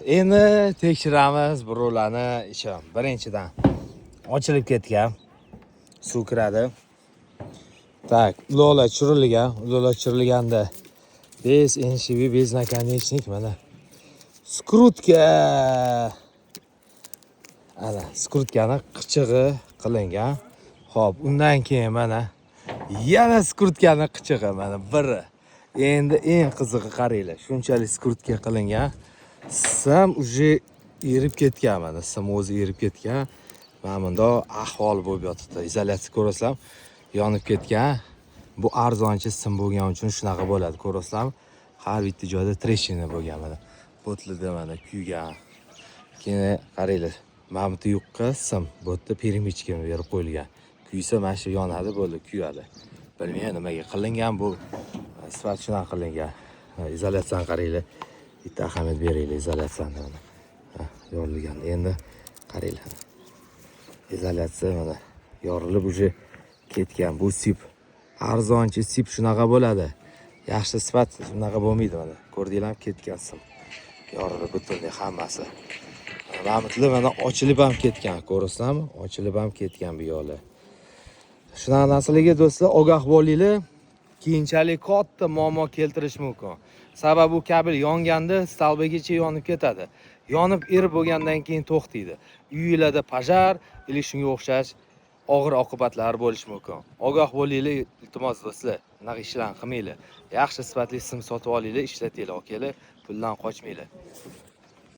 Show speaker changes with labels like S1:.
S1: Endi tekshiramiz birovlarni ishi. Birinchidan ochilib ketgan. Suv kiradi. Так, uloqlar tushirilganda без NCV, без наконечник mana. Skrutka. Ana, skrutkani qichig'i qilingan. Xo'p, undan keyin mana yana skrutkani qichig'i mana biri. Endi eng qizig'i qaranglar. Shunchalik skrutka qilingan. Sim уже erib ketgan mana. Sim o'zi erib ketgan. Mana bunda ahvol bo'lib yotibdi. Izolyatsiya ko'rasizlar, yonib ketgan. Bu arzonchi sim bo'lgani uchun shunaqa bo'ladi, ko'rasizlarmi? Har bitta joyda treshina bo'lgan mana. Bo'tlida mana kuygan. Keyin qaranglar. Mana bu yuqqa sim, bu yerda perimichka berib qo'yilgan. Kuysa mana shu yonadi, bo'ldi, kuyadi. Bilmayman nimaga qilingan bu. Sifat shunaqa qilingan. Izolyatsiyani qaranglar. Bitta ahamiyat beringlar izolyatsiyani mana. Yorilgan. Endi qaranglar. Izolyatsiya mana yorilib уже ketgan. Bu sip arzonchi sip shunaqa bo'ladi. Yaxshi sifat shunaqa bo'lmaydi mana. Ko'rdinglarmi, ketgan sim. Yorilib butunlay hammasi. Mana mana ochilib ham ketgan, ko'rasizlarmi? Ochilib ham ketgan bu yo'li. Shunaqa narsalarga do'stlar ogoh bo'linglar. Keyinchalik katta muammo keltirish mumkin. Sababi bu kabel yonganda stalbagacha yonib ketadi. Yonib erib bo'lgandan keyin to'xtaydi. Uyingizda pojar yoki shunga o'xshash og'ir oqibatlar bo'lishi mumkin. Ogoh bo'linglar, iltimos do'stlar. Bunaqa ishlarni qilmanglar. Yaxshi sifatli sim sotib olinglar, ishlatinglar, okeylar. Puldan qochmanglar.